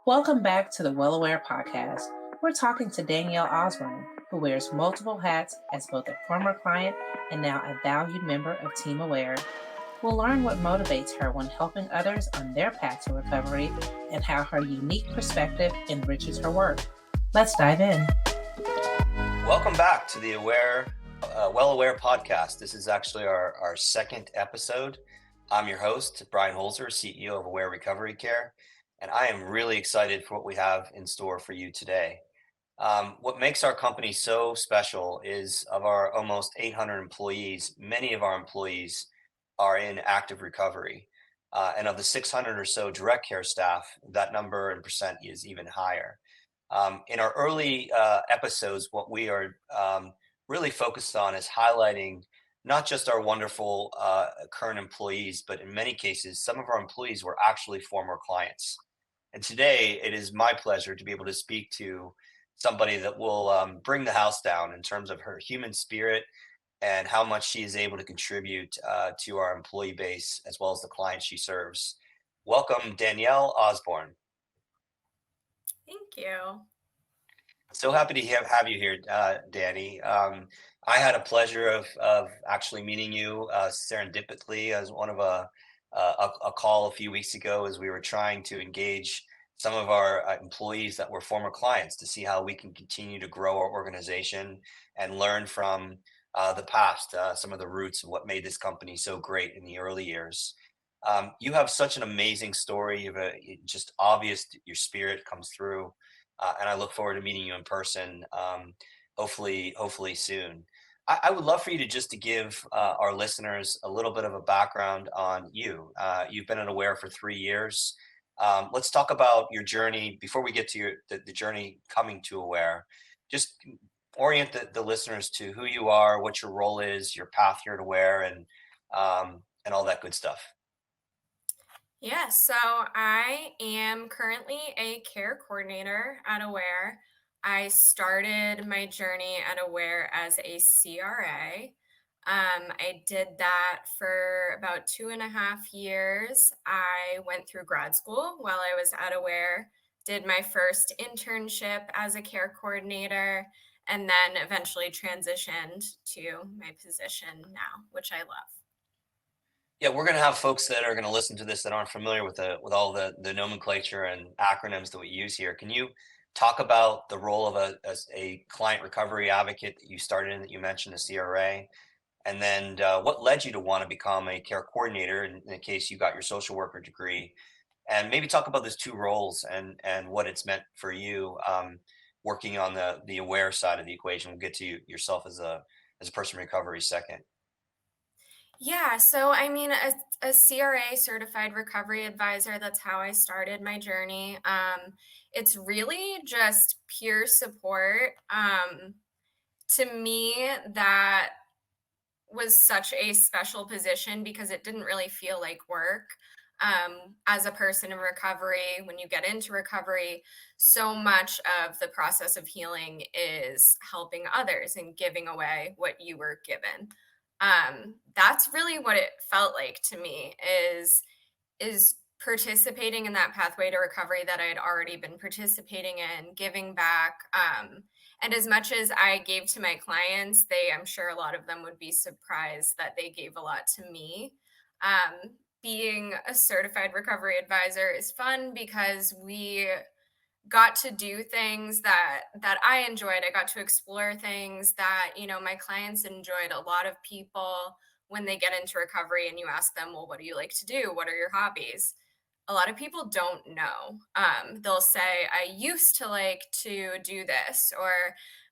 Welcome back to the Well Aware podcast. We're talking to Danielle Osburn, who wears multiple hats as both a former client and now a valued member of Team Aware. We'll learn what motivates her when helping others on their path to recovery and how her unique perspective enriches her work. Let's dive in. Welcome back to the Well Aware podcast. This is actually our second episode. I'm your host, Brian Holzer, CEO of Aware Recovery Care, and I am really excited for what we have in store for you today. What makes our company so special is of our almost 800 employees, many of our employees are in active recovery. And of the 600 or so direct care staff, that number in percent is even higher. In our early episodes, what we are really focused on is highlighting not just our wonderful current employees, but in many cases, some of our employees were actually former clients. And today, it is my pleasure to be able to speak to somebody that will bring the house down in terms of her human spirit and how much she is able to contribute to our employee base as well as the clients she serves. Welcome, Danielle Osburn. Thank you. So happy to have you here, Danny. I had a pleasure of actually meeting you serendipitously as one of a call a few weeks ago as we were trying to engage some of our employees that were former clients to see how we can continue to grow our organization and learn from the past, some of the roots of what made this company so great in the early years. You have such an amazing story. You have just obvious your spirit comes through. And I look forward to meeting you in person, hopefully soon. I would love for you to give our listeners a little bit of a background on you. You've been at Aware for 3 years. Let's talk about your journey before we get to the journey coming to Aware. Just orient the listeners to who you are, what your role is, your path here at Aware, and all that good stuff. Yeah, so I am currently a care coordinator at Aware. I started my journey at Aware as a CRA. I did that for about 2.5 years. I went through grad school while I was at Aware, did my first internship as a care coordinator, and then eventually transitioned to my position now, which I love. Yeah, we're going to have folks that are going to listen to this that aren't familiar with all the nomenclature and acronyms that we use here. Can you talk about the role of a client recovery advocate that you started in, that you mentioned, a CRA, and then what led you to want to become a care coordinator in the case you got your social worker degree, and maybe talk about those two roles and what it's meant for you working on the Aware side of the equation. We'll get to yourself as a person in recovery second. Yeah, so I mean, a CRA, certified recovery advisor, that's how I started my journey. It's really just peer support. To me, that was such a special position because it didn't really feel like work. As a person in recovery, when you get into recovery, so much of the process of healing is helping others and giving away what you were given. That's really what it felt like to me is participating in that pathway to recovery that I had already been participating in, giving back. And as much as I gave to my clients, I'm sure a lot of them would be surprised that they gave a lot to me. Being a certified recovery advisor is fun because we got to do things that I enjoyed. I got to explore things that, my clients enjoyed. A lot of people, when they get into recovery and you ask them, well, what do you like to do? What are your hobbies? A lot of people don't know. They'll say, I used to like to do this, or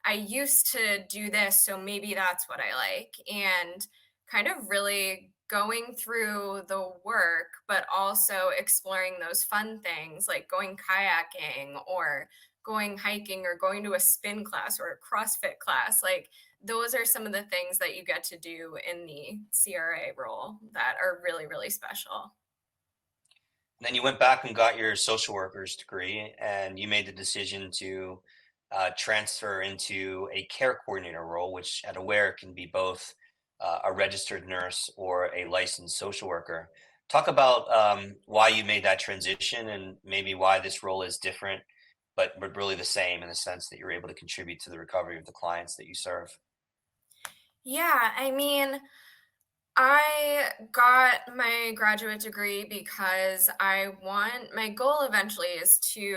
I used to do this, so maybe that's what I like. And kind of really going through the work, but also exploring those fun things like going kayaking or going hiking or going to a spin class or a CrossFit class. Like those are some of the things that you get to do in the CRA role that are really, really special. Then you went back and got your social worker's degree, and you made the decision to transfer into a care coordinator role, which at Aware can be both a registered nurse or a licensed social worker. Talk about why you made that transition and maybe why this role is different, but really the same in the sense that you're able to contribute to the recovery of the clients that you serve. Yeah, I mean, I got my graduate degree because my goal eventually is to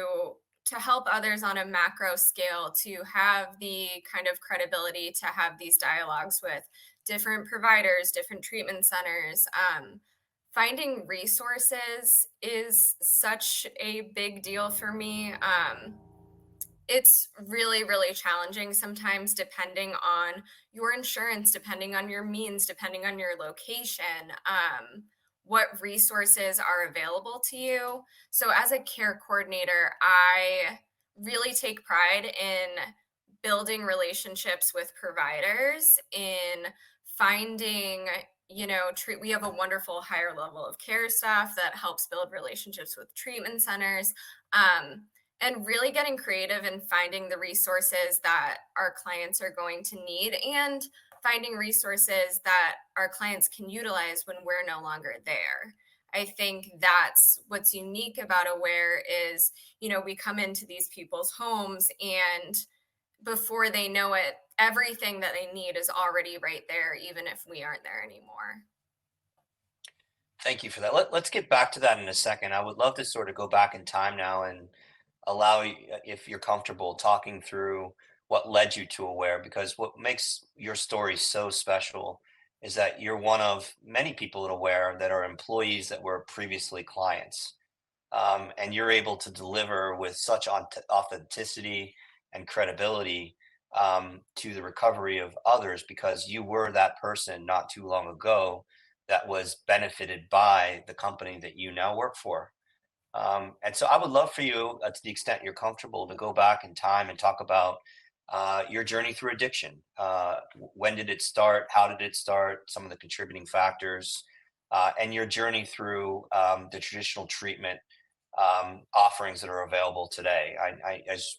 help others on a macro scale, to have the kind of credibility to have these dialogues with different providers, different treatment centers. Finding resources is such a big deal for me. It's really, really challenging sometimes depending on your insurance, depending on your means, depending on your location, what resources are available to you. So, as a care coordinator, I really take pride in building relationships with providers, in finding, we have a wonderful higher level of care staff that helps build relationships with treatment centers. And really getting creative and finding the resources that our clients are going to need, and finding resources that our clients can utilize when we're no longer there. I think that's what's unique about Aware is, we come into these people's homes, and before they know it, everything that they need is already right there, even if we aren't there anymore. Thank you for that. Let's get back to that in a second. I would love to sort of go back in time now and allow you, if you're comfortable, talking through what led you to Aware, because what makes your story so special is that you're one of many people at Aware that are employees that were previously clients. And you're able to deliver with such authenticity and credibility to the recovery of others because you were that person not too long ago that was benefited by the company that you now work for. And so I would love for you, to the extent you're comfortable, to go back in time and talk about your journey through addiction. When did it start? How did it start? Some of the contributing factors, and your journey through the traditional treatment offerings that are available today. As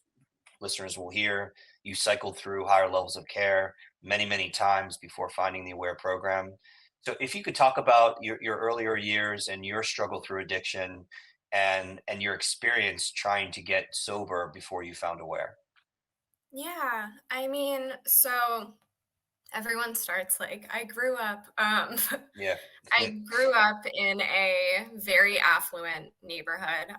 listeners will hear, you cycled through higher levels of care many, many times before finding the Aware program. So, if you could talk about your earlier years and your struggle through addiction and your experience trying to get sober before you found Aware. Yeah, I mean, so everyone starts like I grew up. Yeah. I grew up in a very affluent neighborhood.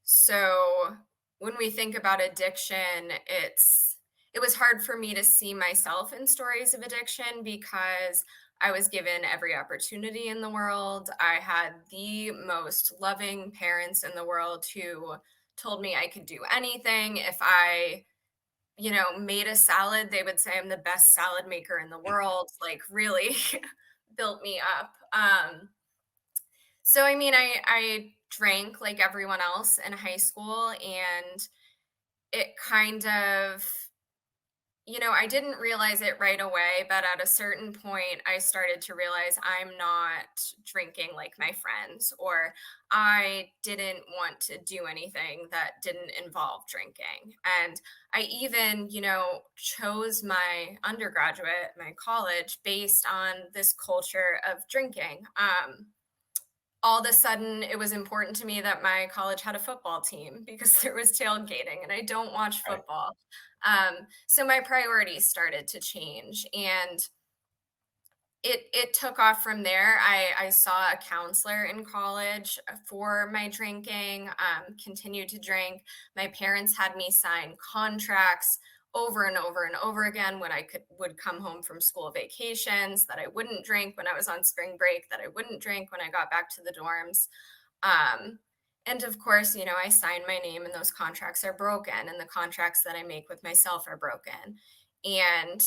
So when we think about addiction, it was hard for me to see myself in stories of addiction because I was given every opportunity in the world. I had the most loving parents in the world who told me I could do anything. If I made a salad, they would say I'm the best salad maker in the world, like really built me up. So I mean, I drank like everyone else in high school, and it kind of, I didn't realize it right away, but at a certain point, I started to realize I'm not drinking like my friends, or I didn't want to do anything that didn't involve drinking. And I even, chose my undergraduate, my college, based on this culture of drinking. All of a sudden, it was important to me that my college had a football team because there was tailgating, and I don't watch Right. football. So my priorities started to change, and it took off from there. I saw a counselor in college for my drinking, continued to drink. My parents had me sign contracts over and over and over again when would come home from school vacations, that I wouldn't drink when I was on spring break, that I wouldn't drink when I got back to the dorms. Um, and of course, I sign my name and those contracts are broken, and the contracts that I make with myself are broken. And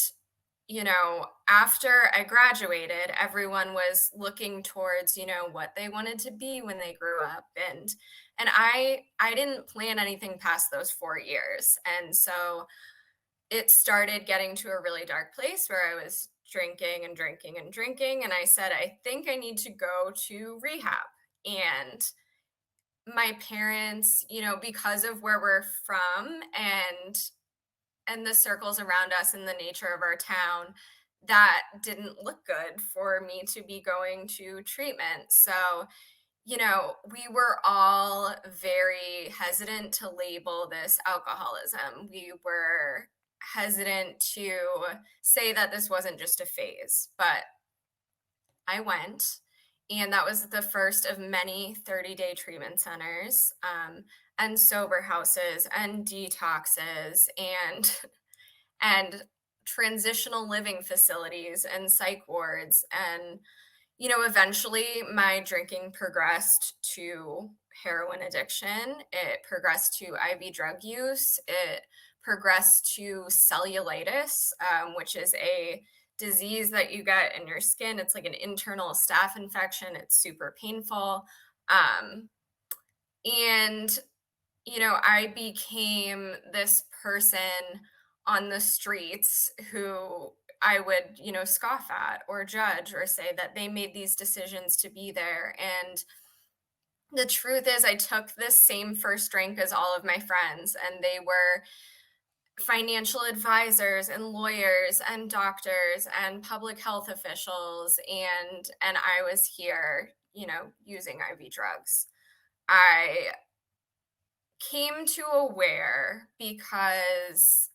after I graduated, everyone was looking towards, what they wanted to be when they grew up. And I didn't plan anything past those 4 years. And so it started getting to a really dark place where I was drinking and drinking and drinking. And I said, I think I need to go to rehab. And my parents, because of where we're from and the circles around us and the nature of our town, that didn't look good for me to be going to treatment. So, we were all very hesitant to label this alcoholism. We were hesitant to say that this wasn't just a phase, but I went, and that was the first of many 30-day treatment centers, and sober houses and detoxes and transitional living facilities and psych wards. And eventually my drinking progressed to heroin addiction. It progressed to IV drug use. It progressed to cellulitis, which is a disease that you get in your skin. It's like an internal staph infection. It's super painful. Um, and I became this person on the streets who I would, scoff at or judge or say that they made these decisions to be there. And the truth is, I took this same first drink as all of my friends, and they were financial advisors and lawyers and doctors and public health officials, and I was here, using IV drugs. I came to Aware because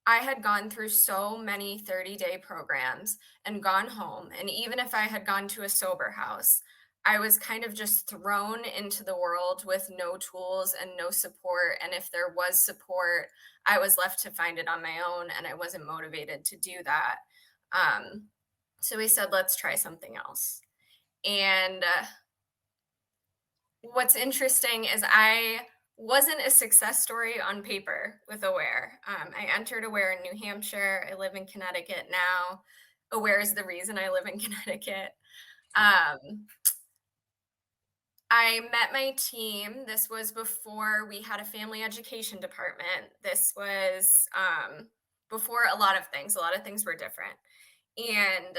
I had gone through so many 30-day programs and gone home. And even if I had gone to a sober house, I was kind of just thrown into the world with no tools and no support. And if there was support, I was left to find it on my own, and I wasn't motivated to do that. Um, so we said, let's try something else. And what's interesting is I wasn't a success story on paper with Aware. I entered Aware in New Hampshire. I live in Connecticut now. Aware is the reason I live in Connecticut. Um, I met my team. This was before we had a family education department. This was before a lot of things. A lot of things were different. And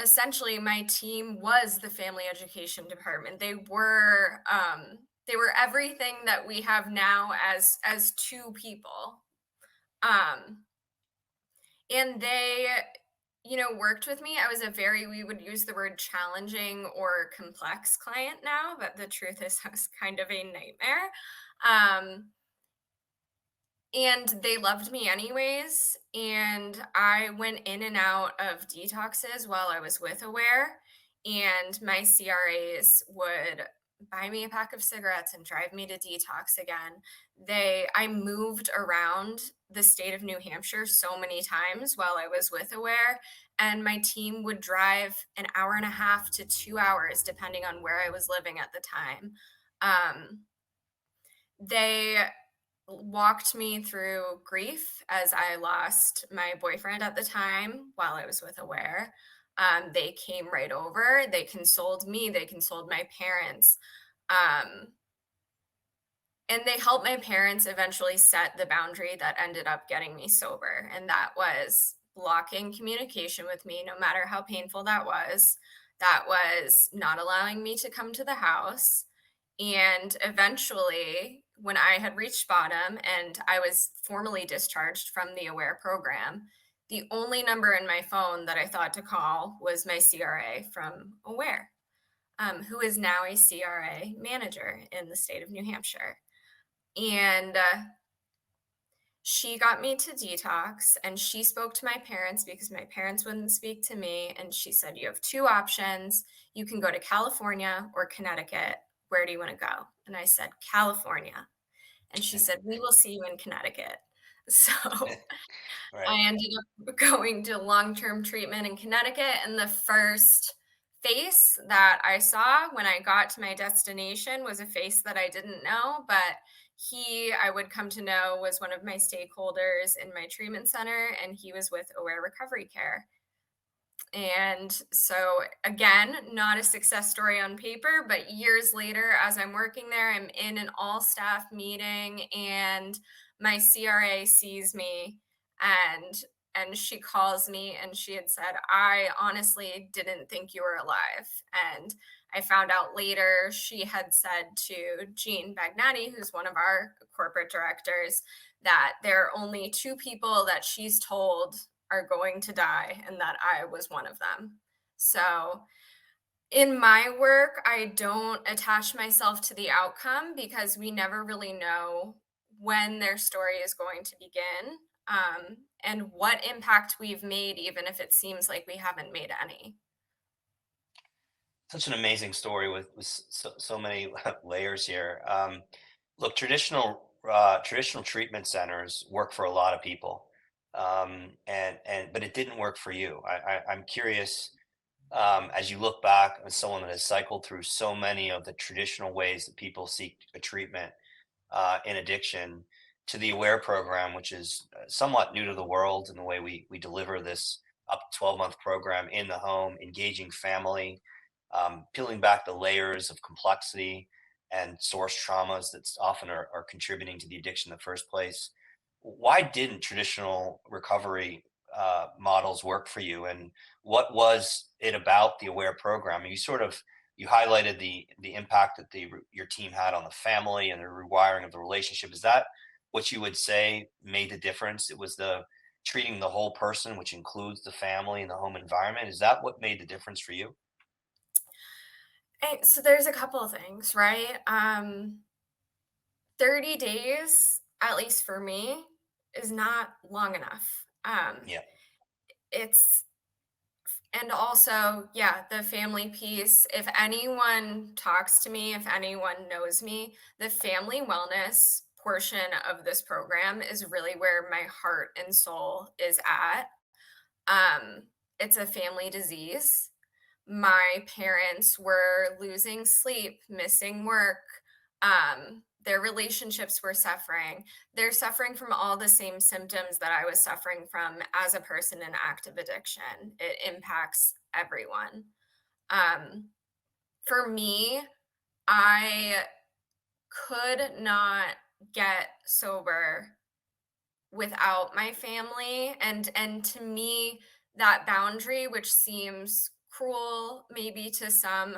essentially my team was the family education department. They were everything that we have now as two people. Um and they worked with me. I was a very, we would use the word challenging or complex client now, but the truth is I was kind of a nightmare. Um And they loved me anyways, and I went in and out of detoxes while I was with Aware, and my CRAs would buy me a pack of cigarettes and drive me to detox again. I moved around the state of New Hampshire so many times while I was with Aware, and my team would drive an hour and a half to 2 hours depending on where I was living at the time. They walked me through grief as I lost my boyfriend at the time while I was with Aware. They came right over. They consoled me. They consoled my parents. Um, and they helped my parents eventually set the boundary that ended up getting me sober. And that was blocking communication with me, no matter how painful that was. That was not allowing me to come to the house. And eventually, when I had reached bottom and I was formally discharged from the Aware program, the only number in my phone that I thought to call was my CRA from Aware, who is now a CRA manager in the state of New Hampshire. And she got me to detox, and she spoke to my parents because my parents wouldn't speak to me. And she said, you have two options. You can go to California or Connecticut. Where do you want to go? And I said, California. And she said, we will see you in Connecticut. So Right. I ended up going to long-term treatment in Connecticut. And the first face that I saw when I got to my destination was a face that I didn't know, but I would come to know, was one of my stakeholders in my treatment center, and he was with Aware Recovery Care. And so, again, not a success story on paper, but years later, as I'm working there, I'm in an all staff meeting, and my CRA sees me, and she calls me, and she had said, I honestly didn't think you were alive. And I found out later she had said to Jean Bagnati, who's one of our corporate directors, that there are only two people that she's told are going to die and that I was one of them. So, in my work, I don't attach myself to the outcome because we never really know when their story is going to begin, and what impact we've made, even if it seems like we haven't made any. Such an amazing story with so many layers here. Look, traditional treatment centers work for a lot of people, and but it didn't work for you. I'm curious, as you look back as someone that has cycled through so many of the traditional ways that people seek a treatment in addiction, to the Aware program, which is somewhat new to the world in the way we deliver this up to 12-month program in the home, engaging family, peeling back the layers of complexity and source traumas that often are contributing to the addiction in the first place. Why didn't traditional recovery models work for you, and what was it about the Aware program? You highlighted the impact that your team had on the family and the rewiring of the relationship. Is that what you would say made the difference? It was the treating the whole person, which includes the family and the home environment. Is that what made the difference for you? So there's a couple of things, right? 30 days, at least for me, is not long enough. Yeah, It's And also, yeah, the family piece. If anyone talks to me, if anyone knows me, the family wellness portion of this program is really where my heart and soul is at. It's a family disease. My parents were losing sleep, missing work. Their relationships were suffering. They're suffering from all the same symptoms that I was suffering from as a person in active addiction. It impacts everyone. Um, for me, I could not get sober without my family, and to me, that boundary, which seems cruel maybe to some,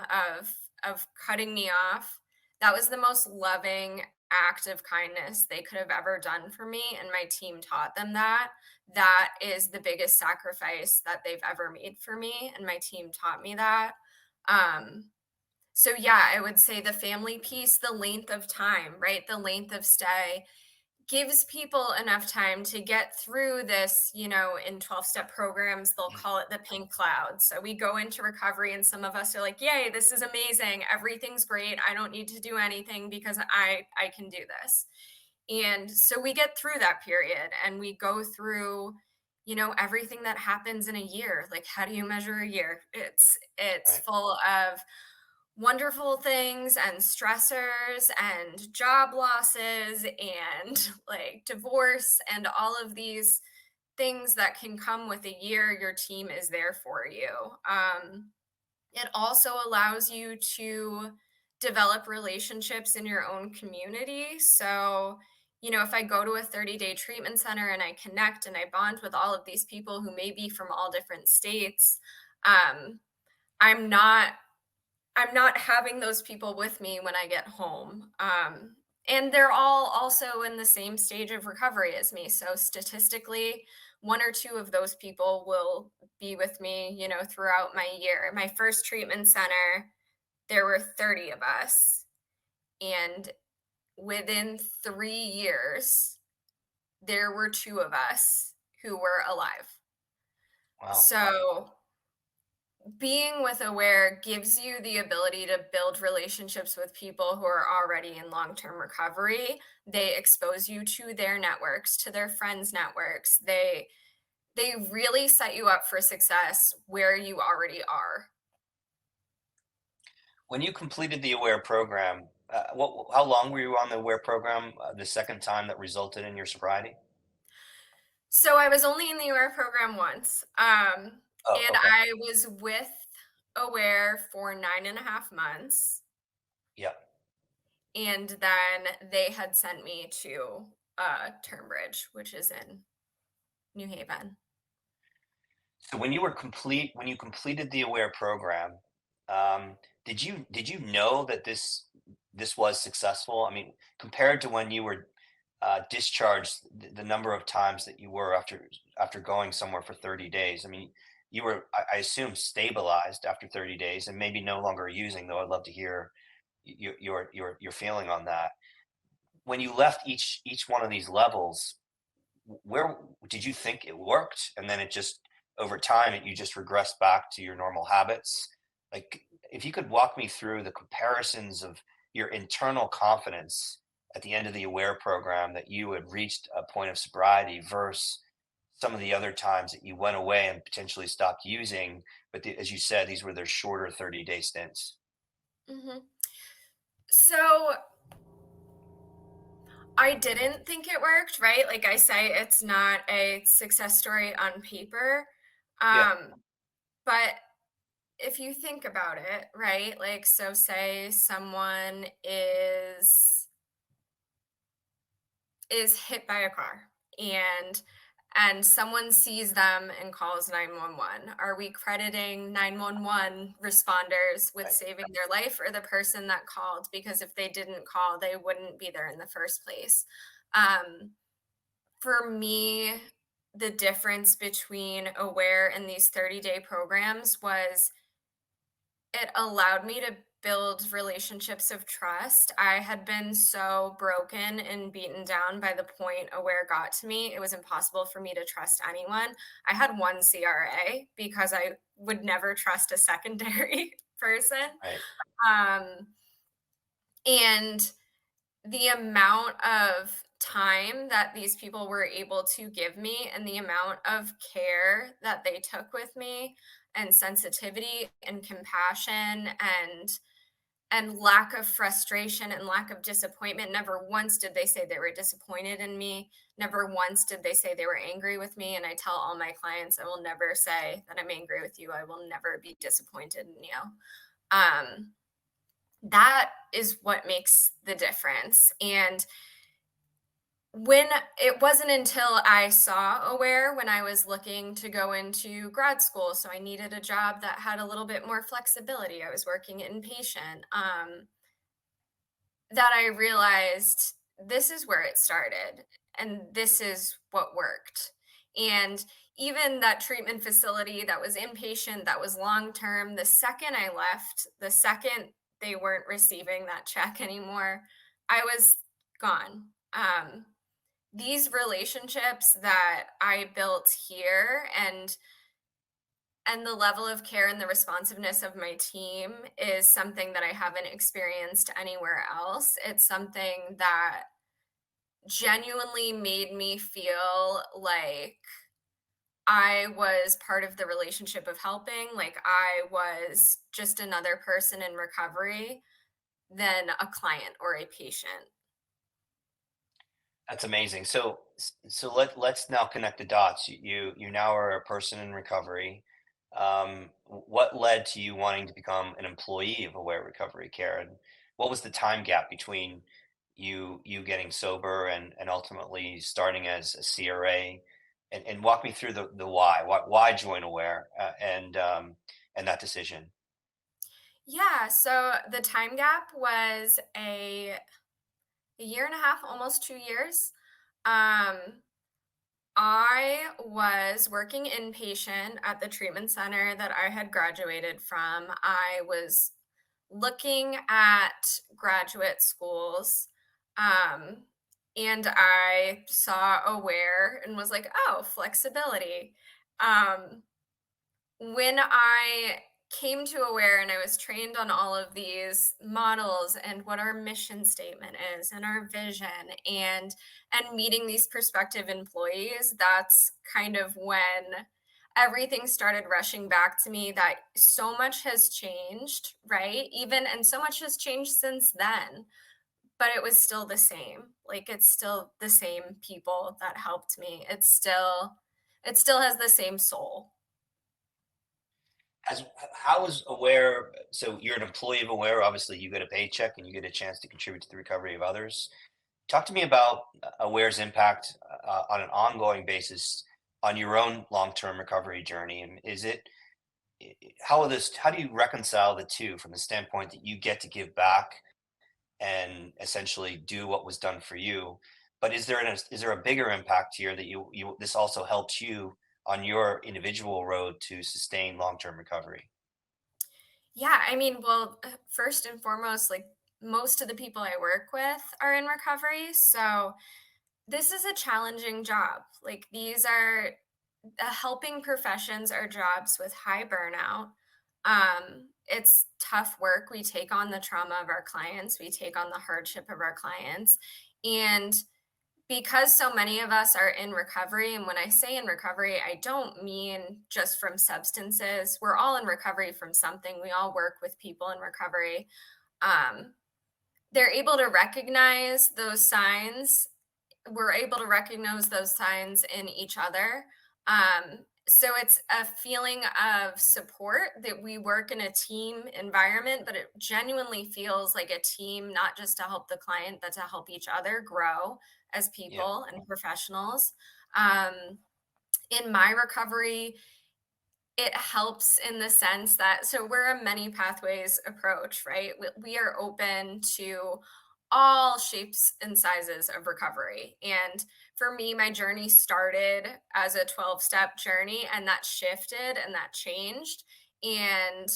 of cutting me off, that was the most loving act of kindness they could have ever done for me, and my team taught them that. That is the biggest sacrifice that they've ever made for me, and my team taught me that. So yeah, I would say the family piece, the length of time, right? The length of stay gives people enough time to get through this. In 12-step programs, they'll call it the pink cloud. So we go into recovery and some of us are like, "Yay, this is amazing. Everything's great. I don't need to do anything because I can do this." And so we get through that period and we go through everything that happens in a year. Like, how do you measure a year? It's right. full of wonderful things and stressors and job losses and like divorce and all of these things that can come with a year. Your team is there for you. It also allows you to develop relationships in your own community. So, if I go to a 30-day treatment center and I connect and I bond with all of these people who may be from all different states, um, I'm not I'm not having those people with me when I get home. And they're all also in the same stage of recovery as me. So statistically, one or two of those people will be with me, throughout my year. My first treatment center, there were 30 of us. And within 3 years, there were two of us who were alive. Wow. So being with Aware gives you the ability to build relationships with people who are already in long-term recovery. They expose you to their networks, to their friends' networks. They really set you up for success where you already are. When you completed the Aware program, how long were you on the Aware program the second time that resulted in your sobriety? So I was only in the Aware program once, Oh, and okay. I was with Aware for 9.5 months, Yeah. and then they had sent me to Turnbridge, which is in New Haven. So when you completed the Aware program, did you know that this was successful? I mean, compared to when you were discharged the number of times that you were after going somewhere for 30 days. I mean, you were, I assume, stabilized after 30 days and maybe no longer using, though I'd love to hear your feeling on that. When you left each one of these levels, where did you think it worked, and then it just over time you just regressed back to your normal habits? Like, if you could walk me through the comparisons of your internal confidence at the end of the aware program that you had reached a point of sobriety versus some of the other times that you went away and potentially stopped using, but as you said, these were their shorter 30-day stints. Hmm. So I didn't think it worked, right? Like I say, it's not a success story on paper. Yeah. Um, but if you think about it, right? Like, so say someone is hit by a car and someone sees them and calls 911. Are we crediting 911 responders with Right. saving their life, or the person that called? Because if they didn't call, they wouldn't be there in the first place. Um, for me, the difference between Aware and these 30-day programs was it allowed me to build relationships of trust. I had been so broken and beaten down by the point Aware got to me. It was impossible for me to trust anyone. I had one CRA because I would never trust a secondary person. Right. Um, and the amount of time that these people were able to give me and the amount of care that they took with me and sensitivity and compassion and lack of frustration and lack of disappointment. Never once did they say they were disappointed in me. Never once did they say they were angry with me. And I tell all my clients, I will never say that I'm angry with you. I will never be disappointed in you. Um, that is what makes the difference. And when it wasn't until I saw Aware when I was looking to go into grad school, so I needed a job that had a little bit more flexibility. I was working inpatient. That I realized this is where it started and this is what worked. And even that treatment facility that was inpatient, that was long term, the second I left, the second they weren't receiving that check anymore, I was gone. These relationships that I built here and the level of care and the responsiveness of my team is something that I haven't experienced anywhere else. It's something that genuinely made me feel like I was part of the relationship of helping, like I was just another person in recovery than a client or a patient. That's amazing. So let's now connect the dots. You now are a person in recovery. What led to you wanting to become an employee of Aware Recovery Care, and what was the time gap between you getting sober and ultimately starting as a CRA? And walk me through the why. Why join Aware, and that decision. Yeah, so the time gap was a year and a half, almost 2 years. Um, I was working inpatient at the treatment center that I had graduated from. I was looking at graduate schools, um, and I saw Aware and was like, oh, flexibility. Um, when I came to Aware and I was trained on all of these models and what our mission statement is and our vision and meeting these prospective employees, that's kind of when everything started rushing back to me that so much has changed, right? Even and so much has changed since then, but it was still the same. Like it's still the same people that helped me. It still has the same soul. As how is Aware? So you're an employee of Aware. Obviously, you get a paycheck and you get a chance to contribute to the recovery of others. Talk to me about Aware's impact on an ongoing basis on your own long-term recovery journey. And is it how do you reconcile the two from the standpoint that you get to give back and essentially do what was done for you, But is there a bigger impact here that this also helps you on your individual road to sustain long-term recovery? Yeah, I mean, well, first and foremost, like most of the people I work with are in recovery. So this is a challenging job. Like these are helping professions are jobs with high burnout. It's tough work. We take on the trauma of our clients, we take on the hardship of our clients. And because so many of us are in recovery, and when I say in recovery, I don't mean just from substances. We're all in recovery from something. We all work with people in recovery. Um, they're able to recognize those signs we're able to recognize those signs in each other. So it's a feeling of support that we work in a team environment, but it genuinely feels like a team, not just to help the client, but to help each other grow as Yeah. people and professionals. Um, in my recovery, it helps in the sense that so we're a many pathways approach, right? We are open to all shapes and sizes of recovery. And for me, my journey started as a 12-step journey and that shifted and that changed. And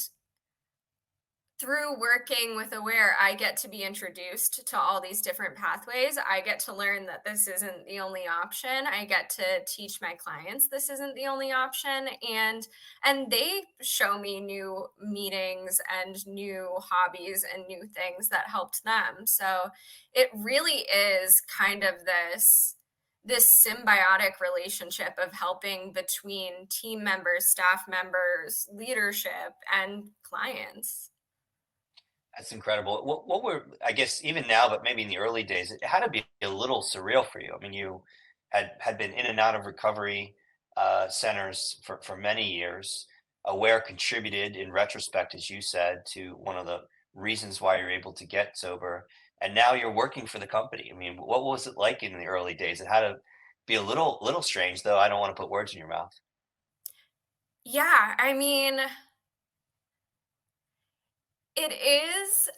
through working with Aware, I get to be introduced to all these different pathways. I get to learn that this isn't the only option. I get to teach my clients this isn't the only option, and they show me new meetings and new hobbies and new things that helped them. So it really is kind of this symbiotic relationship of helping between team members, staff members, leadership, and clients. That's incredible. What were, I guess, even now, but maybe in the early days, it had to be a little surreal for you. I mean, you had been in and out of recovery centers for many years. Aware contributed, in retrospect, as you said, to one of the reasons why you're able to get sober. And now you're working for the company. I mean, what was it like in the early days? It had to be a little strange, though. I don't want to put words in your mouth. Yeah, I mean, it is,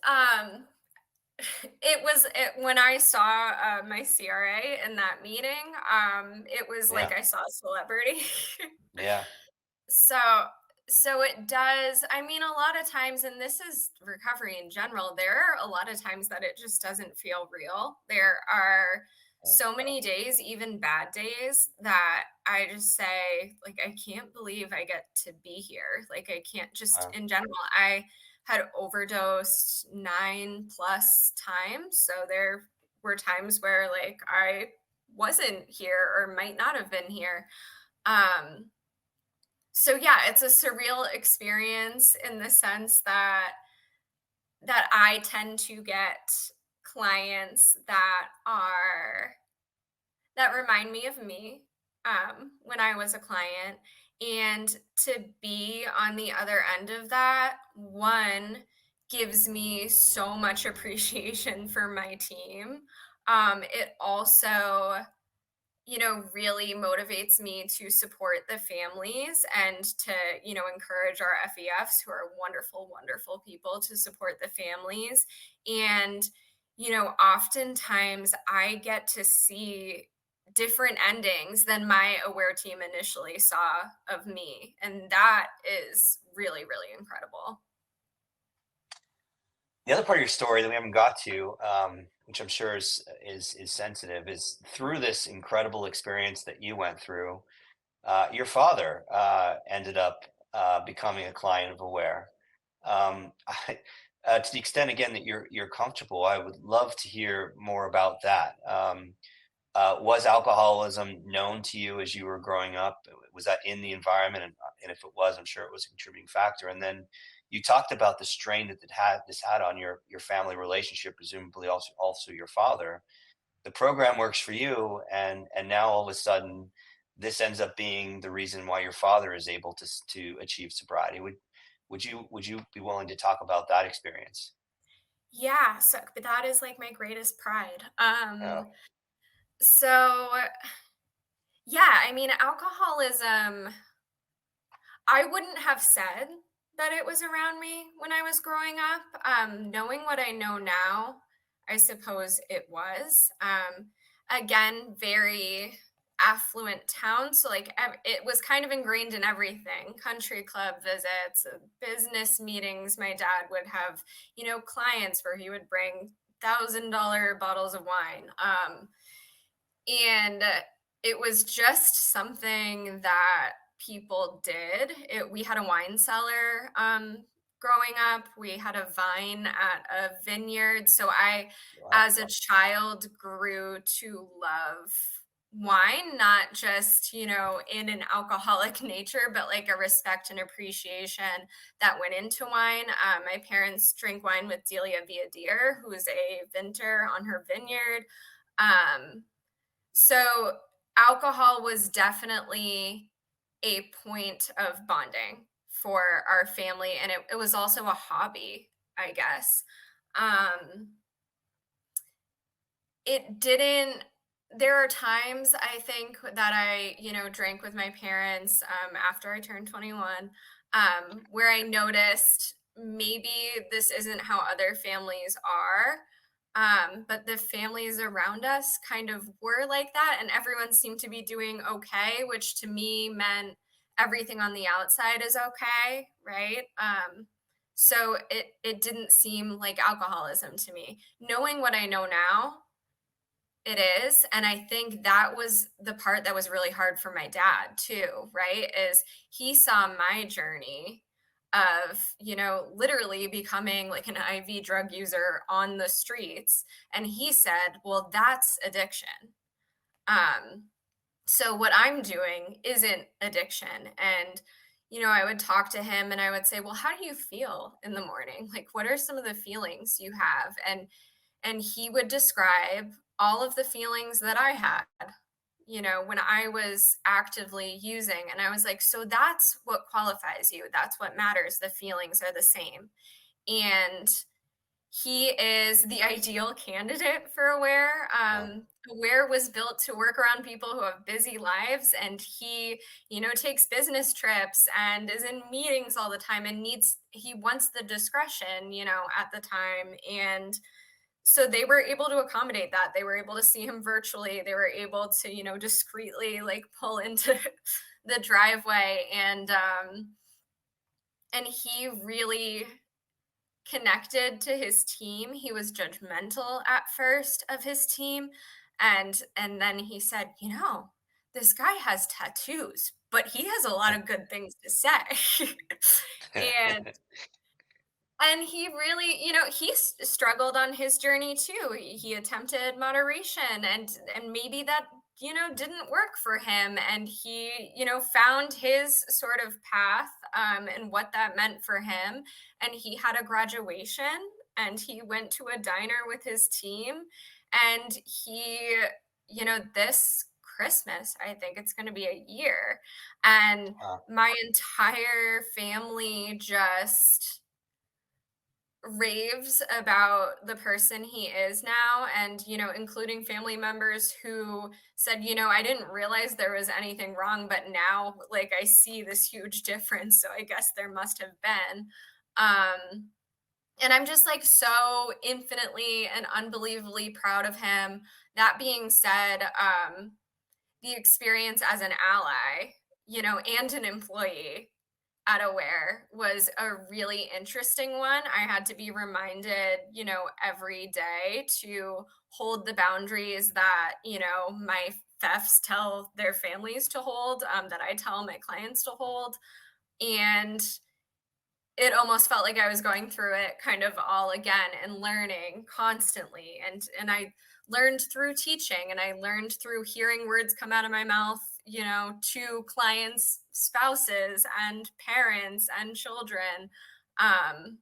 when I saw, my CRA in that meeting, it was like Yeah, I saw a celebrity. yeah, So so it does I mean, a lot of times, and this is recovery in general, there are a lot of times that it just doesn't feel real. There are yeah, so many days, even bad days, that I just say, like, I can't believe I get to be here. Like, I can't just wow, in general, I had overdosed 9 plus times. So there were times where like I wasn't here or might not have been here. Um so yeah, it's a surreal experience in the sense that I tend to get clients that remind me of me when I was a client. And to be on the other end of that, one gives me so much appreciation for my team. It also really motivates me to support the families and to, encourage our FEFs who are wonderful, wonderful people to support the families. And, oftentimes I get to see different endings than my Aware team initially saw of me. And that is really, really incredible. the other part of your story that we haven't got to, which I'm sure is sensitive, is through this incredible experience that you went through. Your father ended up becoming a client of Aware. To the extent again that you're comfortable, I would love to hear more about that. Was alcoholism known to you as you were growing up? Was that in the environment? And if it was, I'm sure it was a contributing factor. And then you talked about the strain that this had on your family relationship, presumably also your father. The program works for you, and now all of a sudden, this ends up being the reason why your father is able to achieve sobriety. Would you be willing to talk about that experience? Yeah, so but that is like my greatest pride. Yeah, So yeah, I mean, alcoholism, I wouldn't have said that it was around me when I was growing up. Knowing what I know now, I suppose it was. again, very affluent town. So like it was kind of ingrained in everything. Country club visits, business meetings. My dad would have, clients where he would bring $1,000 bottles of wine. And it was just something that people did. We had a wine cellar growing up. We had a vine at a vineyard. So I, Wow. as a child, grew to love wine, not just, in an alcoholic nature, but like a respect and appreciation that went into wine. My parents drink wine with Delia Viadir, who is a vintner on her vineyard. Um, so alcohol was definitely a point of bonding for our family, and it was also a hobby, I guess. Um, it didn't There are times I think that I, drank with my parents after I turned 21, where I noticed maybe this isn't how other families are. But the families around us kind of were like that, and everyone seemed to be doing okay, which to me meant everything on the outside is okay, right? So it didn't seem like alcoholism to me. Knowing what I know now, it is, and I think that was the part that was really hard for my dad too, right? Is he saw my journey of, literally becoming like an IV drug user on the streets, and he said, "Well, that's addiction." Um, so what I'm doing isn't addiction. And, I would talk to him and I would say, "Well, how do you feel in the morning? Like, what are some of the feelings you have?" And he would describe all of the feelings that I had, when I was actively using. And I was like, "So that's what qualifies you. That's what matters. The feelings are the same." And he is the ideal candidate for Aware. Wow. Aware was built to work around people who have busy lives, and he, takes business trips and is in meetings all the time and he wants the discretion, at the time. And so they were able to accommodate that. They were able to see him virtually. They were able to, discreetly like pull into the driveway, and he really connected to his team. He was judgmental at first of his team, and then he said, this guy has tattoos, but he has a lot of good things to say." and And he really, he struggled on his journey too. He attempted moderation, and maybe that, didn't work for him, and he, found his sort of path, and what that meant for him. And he had a graduation, and he went to a diner with his team, and he, this Christmas, I think it's going to be a year, and Wow. my entire family just raves about the person he is now, and including family members who said, I didn't realize there was anything wrong, but now like I see this huge difference, so I guess there must have been. And I'm just like so infinitely and unbelievably proud of him. That being said, the experience as an ally, and an employee at Aware was a really interesting one. I had to be reminded, every day to hold the boundaries that, my thefts tell their families to hold, that I tell my clients to hold. And it almost felt like I was going through it kind of all again and learning constantly. And I learned through teaching, and I learned through hearing words come out of my mouth, to clients, spouses and parents and children, um,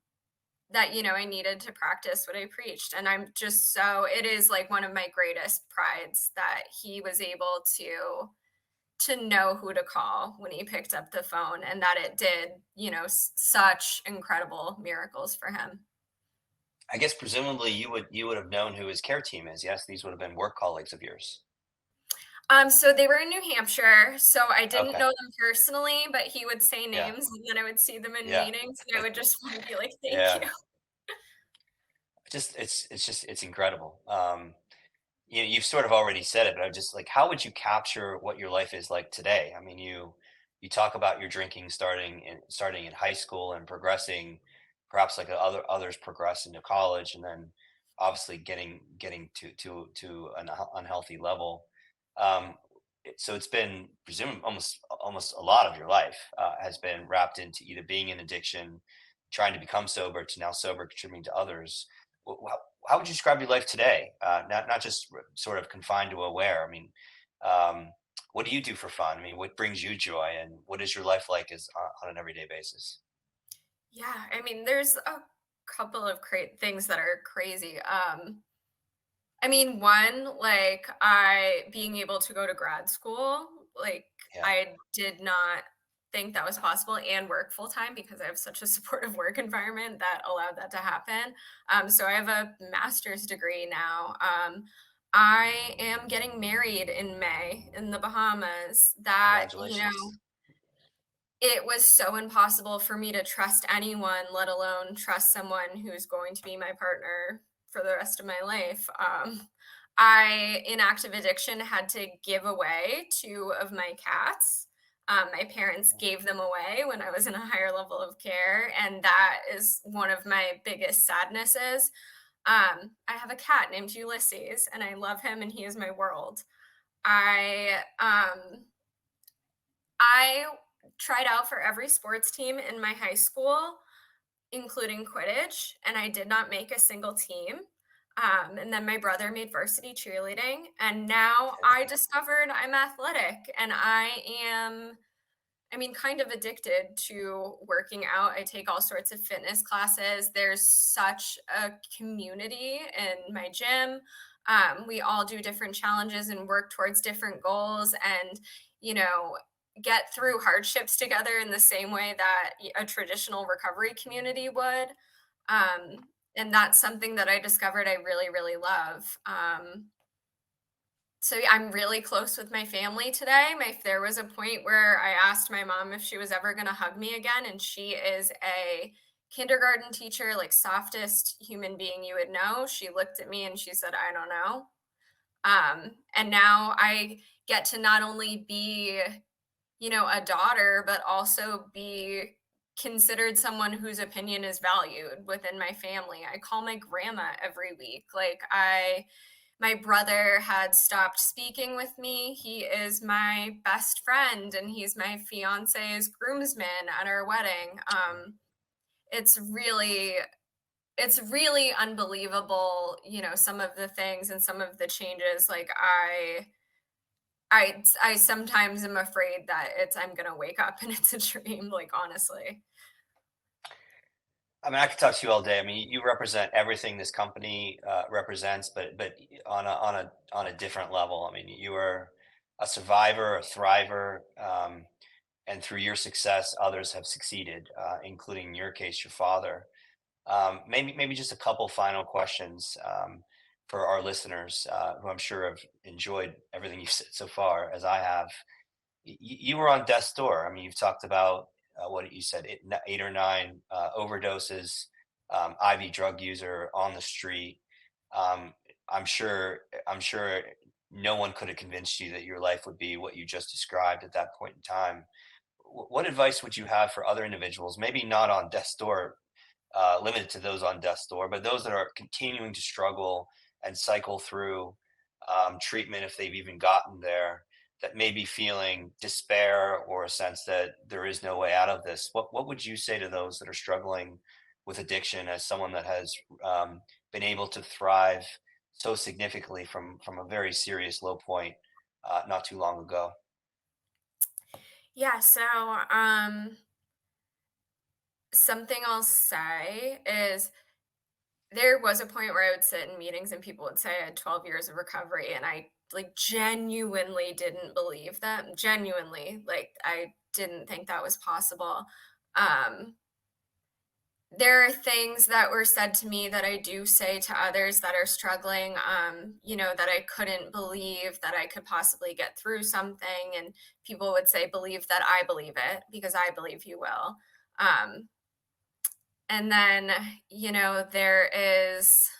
that, I needed to practice what I preached. And I'm just so, it is like one of my greatest prides that he was able to know who to call when he picked up the phone, and that it did, such incredible miracles for him. I guess presumably you would have known who his care team is. Yes, these would have been work colleagues of yours. So they were in New Hampshire, so I didn't Okay. know them personally, but he would say Yeah. names, and then I would see them in Yeah. meetings, and I would just want to be like, "Thank Yeah. you." Just it's incredible. you've sort of already said it, but I'm just like, how would you capture what your life is like today? I mean, you talk about your drinking starting in high school and progressing, perhaps like others progress into college, and then obviously getting to an unhealthy level. Um, so it's been presumed almost a lot of your life has been wrapped into either being in addiction, trying to become sober, to now sober, contributing to others. How would you describe your life today? Not just sort of confined to aware. I mean, um, what do you do for fun? I mean, what brings you joy, and what is your life like as on an everyday basis? Yeah, I mean, there's a couple of things that are crazy. I mean, one, like I being able to go to grad school, like Yeah, I did not think that was possible and work full time because I have such a supportive work environment that allowed that to happen. So I have a master's degree now. I am getting married in May in the Bahamas. That, congratulations. it was so impossible for me to trust anyone, let alone trust someone who's going to be my partner for the rest of my life. I, in active addiction, had to give away two of my cats. My parents gave them away when I was in a higher level of care, and that is one of my biggest sadnesses. I have a cat named Ulysses, and I love him, and he is my world. I tried out for every sports team in my high school, including Quidditch, and I did not make a single team. And then my brother made varsity cheerleading, and now I discovered I'm athletic and I mean, kind of addicted to working out. I take all sorts of fitness classes. There's such a community in my gym. We all do different challenges and work towards different goals and, you know, get through hardships together in the same way that a traditional recovery community would. And that's something that I discovered I really, really love. So yeah, I'm really close with my family today. There was a point where I asked my mom if she was ever going to hug me again, and she is a kindergarten teacher, like softest human being you would know. She looked at me and she said, "I don't know." And now I get to not only be, a daughter, but also be considered someone whose opinion is valued within my family. I call my grandma every week. My brother had stopped speaking with me. He is my best friend and he's my fiance's groomsman at our wedding. It's really it's really unbelievable, some of the things and some of the changes. Like I sometimes am afraid that I'm gonna wake up and it's a dream, like honestly. I mean, I could talk to you all day. I mean, you represent everything this company represents, but on a different level. I mean, you are a survivor, a thriver, and through your success, others have succeeded, including in your case, your father. Maybe just a couple final questions for our listeners, who I'm sure have enjoyed everything you've said so far, as I have. You were on death's door. I mean, you've talked about what you said, eight or nine overdoses, IV drug user on the street. Um, I'm sure no one could have convinced you that your life would be what you just described at that point in time. What advice would you have for other individuals, maybe not on death's door, limited to those on death's door, but those that are continuing to struggle and cycle through treatment, if they've even gotten there, that may be feeling despair or a sense that there is no way out of this? What would you say to those that are struggling with addiction, as someone that has been able to thrive so significantly from a very serious low point not too long ago? Yeah, so something I'll say is there was a point where I would sit in meetings and people would say I had 12 years of recovery, and I like genuinely didn't believe them. Genuinely, like I didn't think that was possible. Um, there are things that were said to me that I do say to others that are struggling, that I couldn't believe that I could possibly get through something. And people would say, believe that I believe it because I believe you will. And then, there is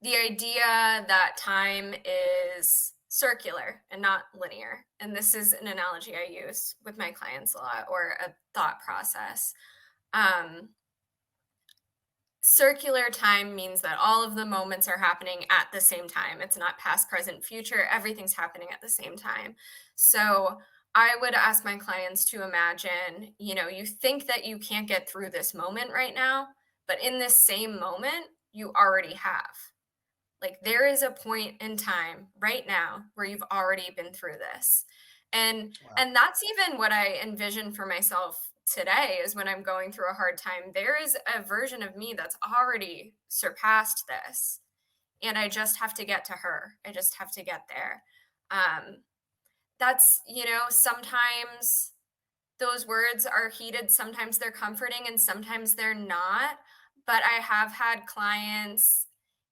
the idea that time is circular and not linear. And this is an analogy I use with my clients a lot, or a thought process. Um, Circular time means that all of the moments are happening at the same time. It's not past, present, future. Everything's happening at the same time. So I would ask my clients to imagine, you think that you can't get through this moment right now, but in this same moment, you already have. Like, there is a point in time right now where you've already been through this. And Wow. and that's even what I envision for myself today, is when I'm going through a hard time, there is a version of me that's already surpassed this. And I just have to get to her. I just have to get there. Um, that's, sometimes those words are heated, sometimes they're comforting and sometimes they're not. But I have had clients,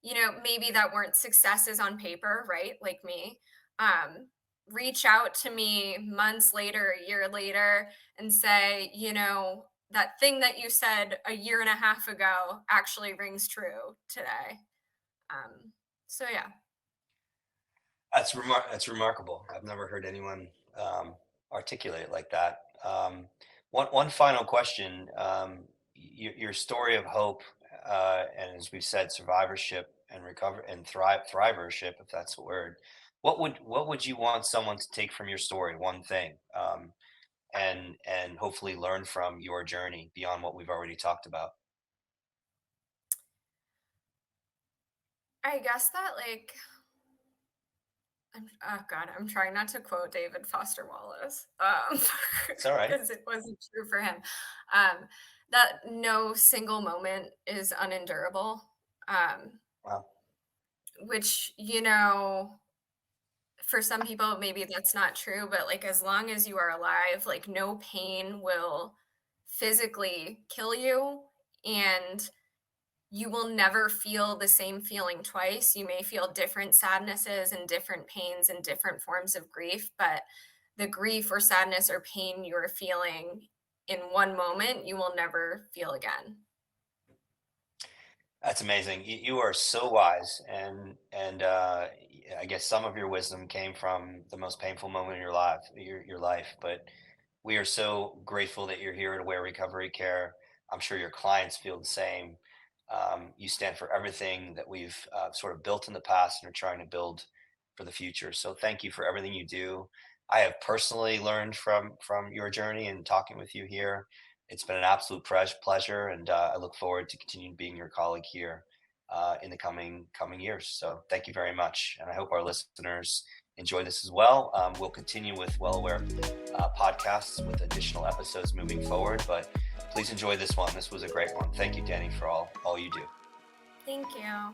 maybe that weren't successes on paper, right? Like me, um, reach out to me months later, a year later, and say, that thing that you said a year and a half ago actually rings true today. Um, so yeah. That's remarkable. I've never heard anyone articulate it like that. One final question: your story of hope, and as we said, survivorship and recover and thrivership, if that's the word. What would you want someone to take from your story? One thing, and hopefully learn from your journey beyond what we've already talked about. I guess that, like, oh God, I'm trying not to quote David Foster Wallace, It's all right. because it wasn't true for him. Um, that no single moment is unendurable, um, Wow. which, for some people, maybe that's not true, but like, as long as you are alive, like, no pain will physically kill you. And you will never feel the same feeling twice. You may feel different sadnesses and different pains and different forms of grief, but the grief or sadness or pain you're feeling in one moment, you will never feel again. That's amazing. You are so wise, and I guess some of your wisdom came from the most painful moment of your life. But we are so grateful that you're here at Aware Recovery Care. I'm sure your clients feel the same. You stand for everything that we've sort of built in the past and are trying to build for the future. So thank you for everything you do. I have personally learned from your journey and talking with you here. It's been an absolute pleasure, and I look forward to continuing being your colleague here in the coming years. So thank you very much, and I hope our listeners enjoy this as well. We'll continue with Well Aware podcasts with additional episodes moving forward, but please enjoy this one. This was a great one. Thank you, Danny, for all you do. Thank you.